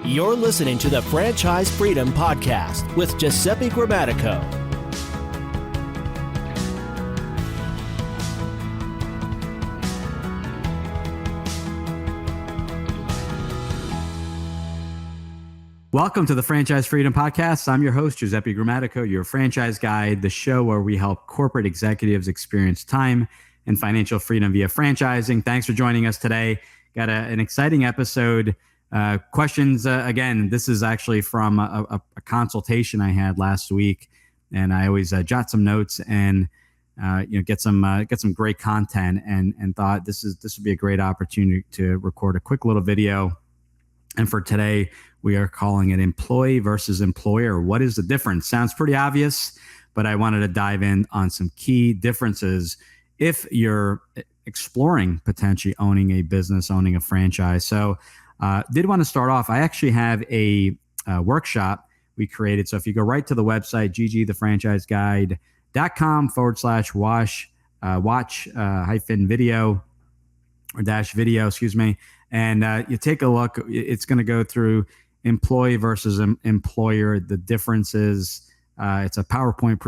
You're listening to the Franchise Freedom Podcast with Giuseppe Grammatico. Welcome to the Franchise Freedom Podcast. I'm your host, Giuseppe Grammatico, your franchise guide, the show where we help corporate executives experience time and financial freedom via franchising. Thanks for joining us today. Got an exciting episode. Questions, again, this is actually from a consultation I had last week, and I always jot some notes and get some great content, and thought this would be a great opportunity to record a quick little video. And for today, we are calling it employee versus employer. What is the difference? Sounds pretty obvious, but I wanted to dive in on some key differences if you're exploring potentially owning a business, owning a franchise. So did want to start off, I actually have a workshop we created. So if you go right to the website, ggthefranchiseguide.com/watch hyphen-video or -video, excuse me. And you take a look, it's going to go through employee versus employer, the differences. It's a PowerPoint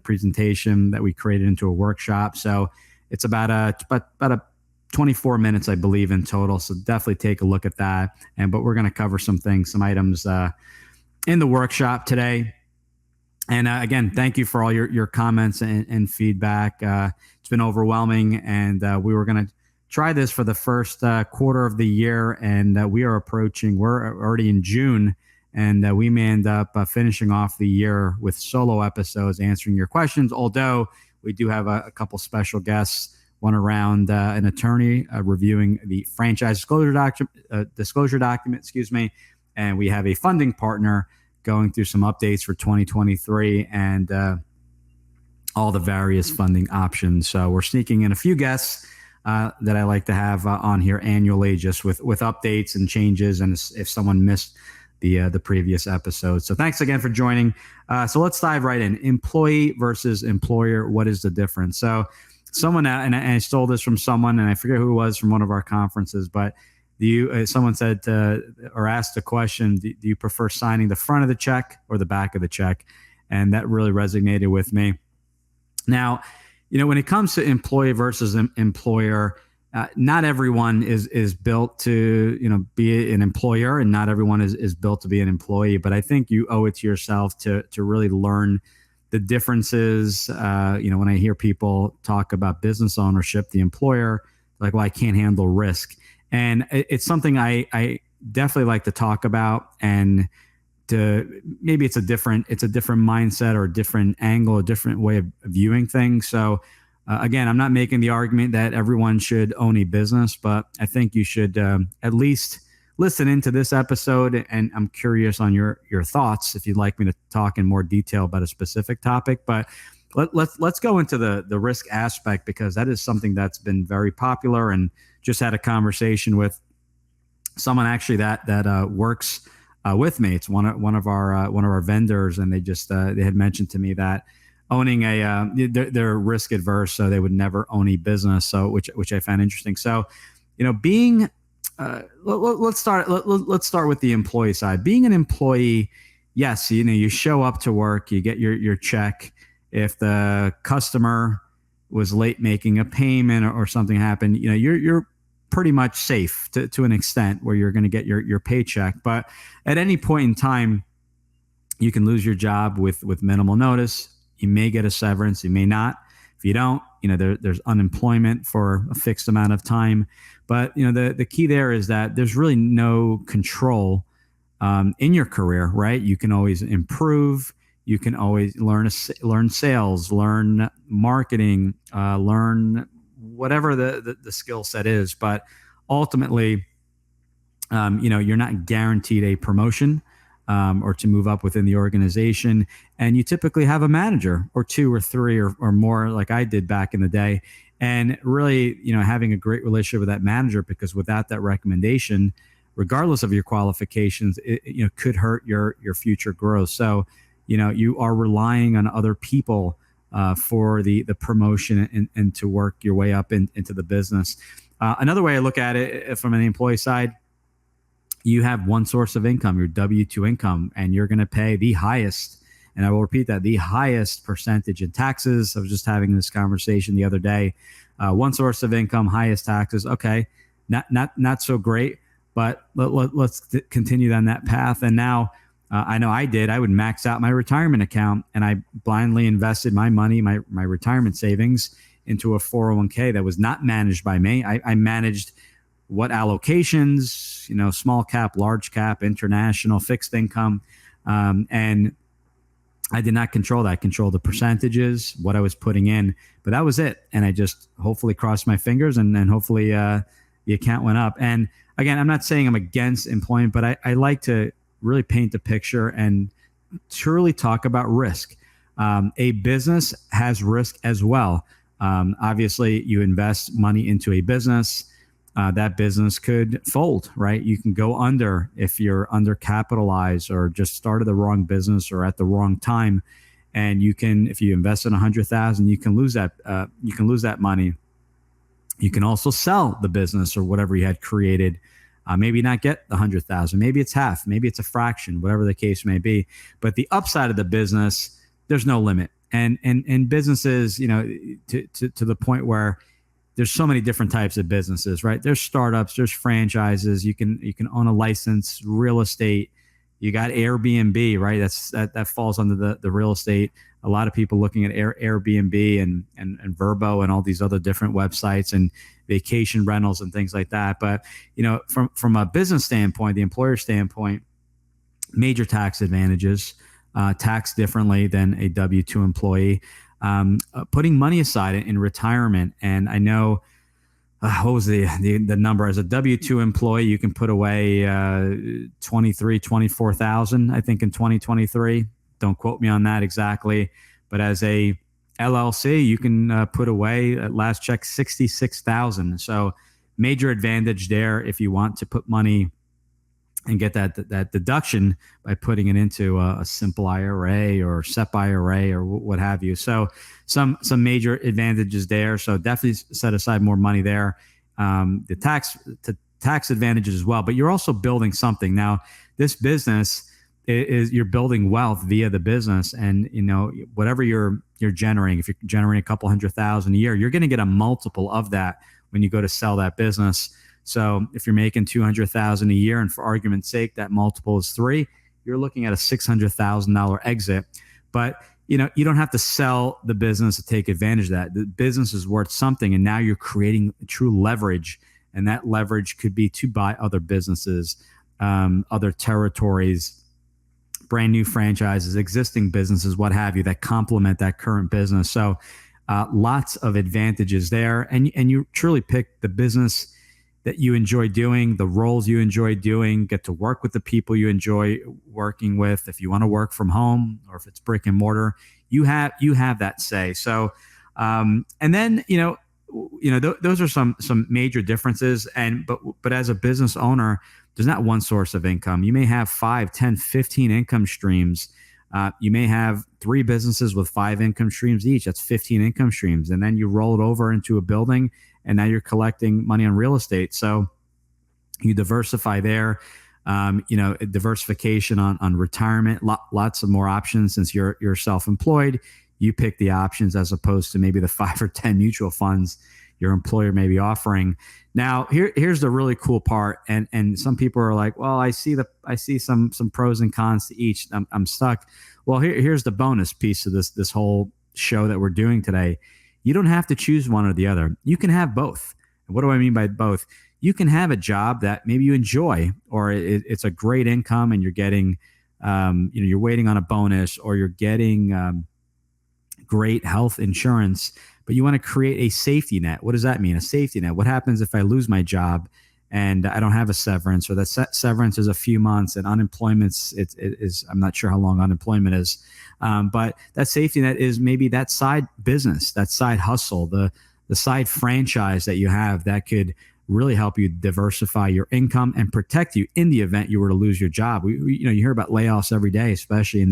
presentation that we created into a workshop. So it's about a 24 minutes, I believe, in total. So definitely take a look at that. But we're going to cover some things, some items in the workshop today. And again, thank you for all your comments and feedback. It's been overwhelming, and we were going to try this for the first quarter of the year, and we're already in June, and we may end up finishing off the year with solo episodes answering your questions, although we do have a couple special guests, one around an attorney reviewing the franchise disclosure document, and we have a funding partner going through some updates for 2023 and all the various funding options. So we're sneaking in a few guests that I like to have on here annually, just with updates and changes, and if someone missed the previous episode. So thanks again for joining. So let's dive right in. Employee versus employer. What is the difference? So someone, and I stole this from someone, and I forget who it was from one of our conferences, but someone said or asked a question, do you prefer signing the front of the check or the back of the check? And that really resonated with me. Now, when it comes to employee versus employer, not everyone is built to, be an employer, and not everyone is built to be an employee. But I think you owe it to yourself to really learn the differences. When I hear people talk about business ownership, the employer, like, well, I can't handle risk. And it's something I definitely like to talk about, and maybe it's a different mindset or a different angle, a different way of viewing things. So again, I'm not making the argument that everyone should own a business, but I think you should at least listen into this episode. And I'm curious on your thoughts if you'd like me to talk in more detail about a specific topic. But let's go into the risk aspect, because that is something that's been very popular, and just had a conversation with someone actually that works with me. It's one of our vendors, and they had mentioned to me that owning they're risk adverse, so they would never own a business. So which I found interesting. So, being let's start with the employee side. Being an employee, yes, you show up to work, you get your check. If the customer was late making a payment or something happened, you're pretty much safe to an extent where you're going to get your paycheck. But at any point in time, you can lose your job with minimal notice. You may get a severance, you may not. If you don't, there's unemployment for a fixed amount of time. But the key there is that there's really no control in your career, right? You can always improve. You can always learn sales, learn marketing, learn whatever the skill set is. But ultimately, you're not guaranteed a promotion or to move up within the organization. And you typically have a manager or two or three or more, like I did back in the day. And really, having a great relationship with that manager, because without that recommendation, regardless of your qualifications, it could hurt your future growth. So, you are relying on other people for the promotion and to work your way up into the business. Another way I look at it from an employee side, you have one source of income, your W-2 income, and you're going to pay the highest, and I will repeat that, the highest percentage in taxes. I was just having this conversation the other day. One source of income, highest taxes. Okay, not so great, but let's continue down that path. And now I know I would max out my retirement account, and I blindly invested my money, my retirement savings, into a 401k that was not managed by me. I managed what allocations, small cap, large cap, international, fixed income. And I did not control that. I controlled the percentages, what I was putting in, but that was it. And I just hopefully crossed my fingers, and then hopefully the account went up. And again, I'm not saying I'm against employment, but I like to really paint the picture and truly talk about risk. A business has risk as well. Obviously, you invest money into a business. That business could fold, right? You can go under if you're undercapitalized or just started the wrong business or at the wrong time. And you can, if you invest in $100,000, you can lose that. You can lose that money. You can also sell the business or whatever you had created. Maybe not get the 100,000. Maybe it's half. Maybe it's a fraction. Whatever the case may be. But the upside of the business, there's no limit. And businesses, to the point where there's so many different types of businesses, right? There's startups, there's franchises. You can own a license, real estate. You got Airbnb, right? That falls under the real estate. A lot of people looking at Airbnb and Vrbo and all these other different websites and vacation rentals and things like that. But from a business standpoint, the employer standpoint, major tax advantages, taxed differently than a W-2 employee. Putting money aside in retirement. And I know, what was the number? As a W-2 employee, you can put away $24,000, I think, in 2023. Don't quote me on that exactly. But as a LLC, you can put away, at last check, $66,000. So major advantage there if you want to put money and get that deduction by putting it into a simple IRA or SEP IRA or what have you. So some major advantages there. So definitely set aside more money there. The tax advantages as well. But you're also building something. Now, this business is you're building wealth via the business, and whatever you're generating. If you're generating a couple $100,000 a year, you're going to get a multiple of that when you go to sell that business. So if you're making $200,000 a year, and for argument's sake, that multiple is 3, you're looking at a $600,000 exit. But you don't have to sell the business to take advantage of that. The business is worth something, and now you're creating true leverage, and that leverage could be to buy other businesses, other territories, brand new franchises, existing businesses, what have you, that complement that current business. So lots of advantages there, and you truly pick the business that you enjoy doing, the roles you enjoy doing, get to work with the people you enjoy working with. If you want to work from home or if it's brick and mortar, you have that say. So, and then, those are some major differences. But as a business owner, there's not one source of income. You may have 5, 10, 15 income streams. You may have 3 businesses with 5 income streams each. That's 15 income streams. And then you roll it over into a building, and now you're collecting money on real estate. So you diversify there. Diversification on retirement, lots of more options. Since you're self-employed, you pick the options as opposed to maybe the 5 or 10 mutual funds your employer may be offering. Now, here's the really cool part. And some people are like, well, I see some pros and cons to each. I'm stuck. Well, here's the bonus piece of this whole show that we're doing today. You don't have to choose one or the other. You can have both. And what do I mean by both? You can have a job that maybe you enjoy, or it's a great income, and you're getting, you're waiting on a bonus, or you're getting great health insurance, but you want to create a safety net. What does that mean? A safety net. What happens if I lose my job and I don't have a severance, or that severance is a few months, and unemployment is I'm not sure how long unemployment is. But that safety net is maybe that side business, that side hustle, the side franchise that you have that could really help you diversify your income and protect you in the event you were to lose your job. You hear about layoffs every day, especially in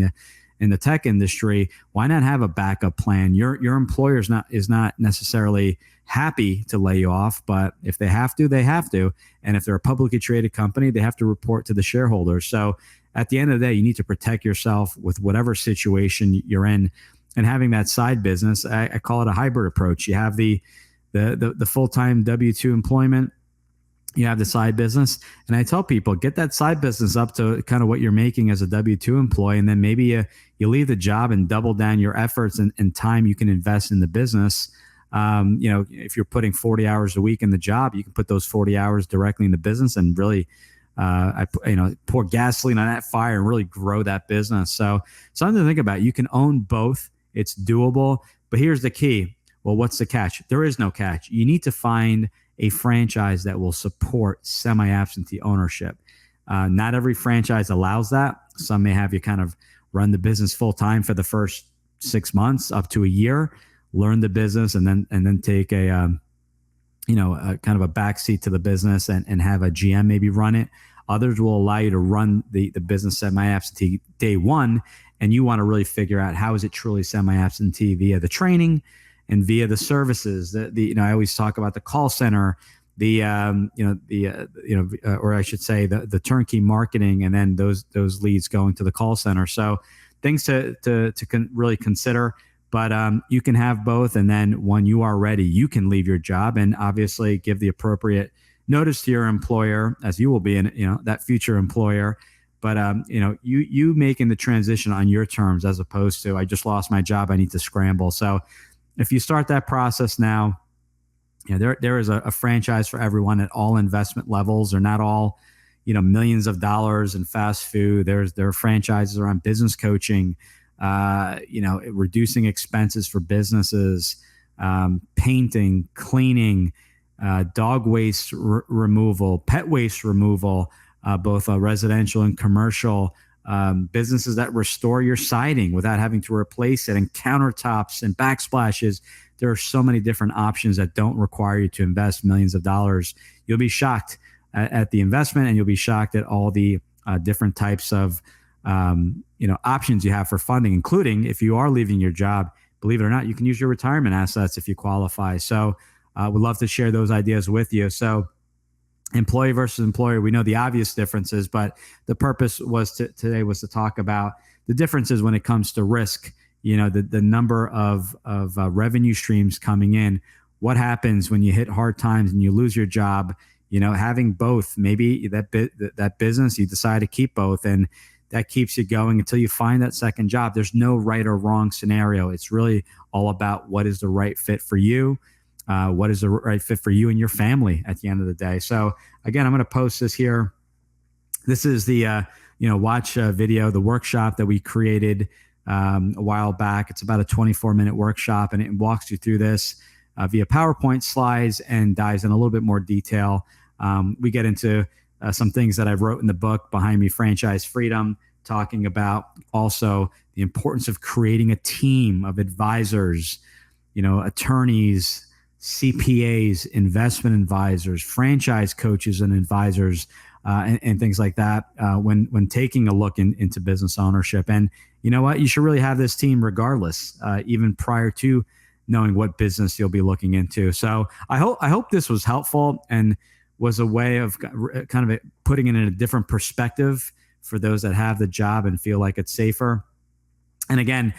in the tech industry, why not have a backup plan? Your employer is not necessarily happy to lay you off, but if they have to, they have to. And if they're a publicly traded company, they have to report to the shareholders. So at the end of the day, you need to protect yourself with whatever situation you're in. And having that side business, I call it a hybrid approach. You have the full-time W-2 employment, you have the side business. And I tell people, get that side business up to kind of what you're making as a W-2 employee. And then maybe you leave the job and double down your efforts and time you can invest in the business. If you're putting 40 hours a week in the job, you can put those 40 hours directly in the business and really, pour gasoline on that fire and really grow that business. So something to think about. You can own both. It's doable. But here's the key. Well, what's the catch? There is no catch. You need to find a franchise that will support semi-absentee ownership. Not every franchise allows that. Some may have you kind of run the business full time for the first 6 months up to a year, learn the business, and then take a kind of a backseat to the business and have a GM maybe run it. Others will allow you to run the business semi-absentee day one, and you want to really figure out how is it truly semi-absentee via the training and via the services. I always talk about the call center, or I should say the turnkey marketing, and then those leads going to the call center. So things to really consider. But you can have both, and then when you are ready, you can leave your job and obviously give the appropriate notice to your employer, as you will be that future employer. But you making the transition on your terms, as opposed to I just lost my job, I need to scramble. So if you start that process now, there is a franchise for everyone at all investment levels. They're not all millions of dollars in fast food. There are franchises around business coaching, reducing expenses for businesses, painting, cleaning, dog waste removal, pet waste removal, both residential and commercial, businesses that restore your siding without having to replace it, and countertops and backsplashes. There are so many different options that don't require you to invest millions of dollars. You'll be shocked at the investment, and you'll be shocked at all the different types of options you have for funding, including if you are leaving your job, believe it or not, you can use your retirement assets if you qualify. So would love to share those ideas with you. So employee versus employer, we know the obvious differences, but the purpose today was to talk about the differences when it comes to risk, the number of revenue streams coming in. What happens when you hit hard times and you lose your job? Having both, maybe that business, you decide to keep both, and that keeps you going until you find that second job. There's no right or wrong scenario. It's really all about what is the right fit for you, what is the right fit for you and your family at the end of the day. So again, I'm going to post this here. This is the watch video, the workshop that we created a while back. It's about a 24-minute workshop, and it walks you through this via PowerPoint slides and dives in a little bit more detail. We get into some things that I wrote in the book behind me, Franchise Freedom, talking about also the importance of creating a team of advisors, attorneys, CPAs, investment advisors, franchise coaches and advisors, and things like that when taking a look into business ownership. And you know what? You should really have this team regardless, even prior to knowing what business you'll be looking into. So I hope this was helpful and was a way of kind of putting it in a different perspective for those that have the job and feel like it's safer. And again,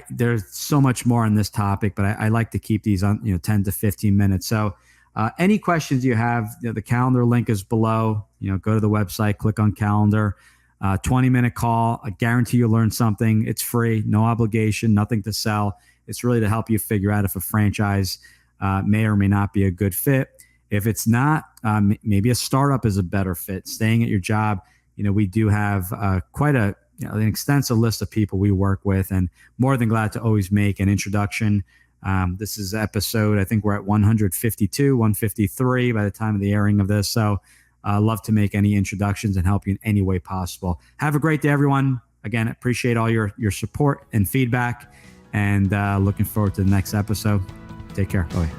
there's so much more on this topic, but I like to keep these on 10 to 15 minutes. So any questions you have, the calendar link is below. Go to the website, click on calendar. 20-minute call. I guarantee you'll learn something. It's free, no obligation, nothing to sell. It's really to help you figure out if a franchise may or may not be a good fit. If it's not, maybe a startup is a better fit. Staying at your job, we do have quite an extensive list of people we work with, and more than glad to always make an introduction. This is episode, I think we're at 152, 153 by the time of the airing of this. So love to make any introductions and help you in any way possible. Have a great day, everyone. Again, appreciate all your support and feedback, and looking forward to the next episode. Take care. Bye.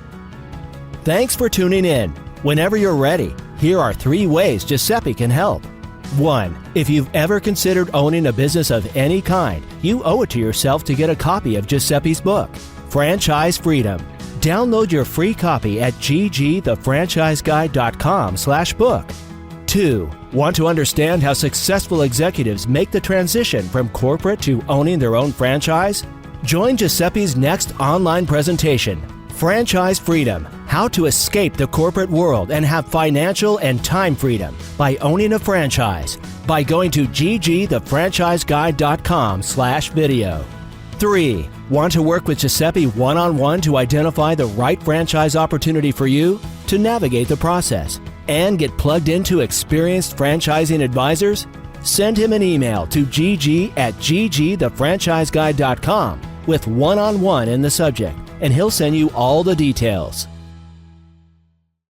Thanks for tuning in. Whenever you're ready, here are 3 ways Giuseppe can help. 1. If you've ever considered owning a business of any kind, you owe it to yourself to get a copy of Giuseppe's book, Franchise Freedom. Download your free copy at ggthefranchiseguide.com/book. 2. Want to understand how successful executives make the transition from corporate to owning their own franchise? Join Giuseppe's next online presentation, Franchise Freedom: How to Escape the Corporate World and Have Financial and Time Freedom by Owning a Franchise, by going to ggthefranchiseguide.com/video. 3. Want to work with Giuseppe one-on-one to identify the right franchise opportunity for you, to navigate the process, and get plugged into experienced franchising advisors? Send him an email to gg@ggthefranchiseguide.com with one-on-one in the subject, and he'll send you all the details.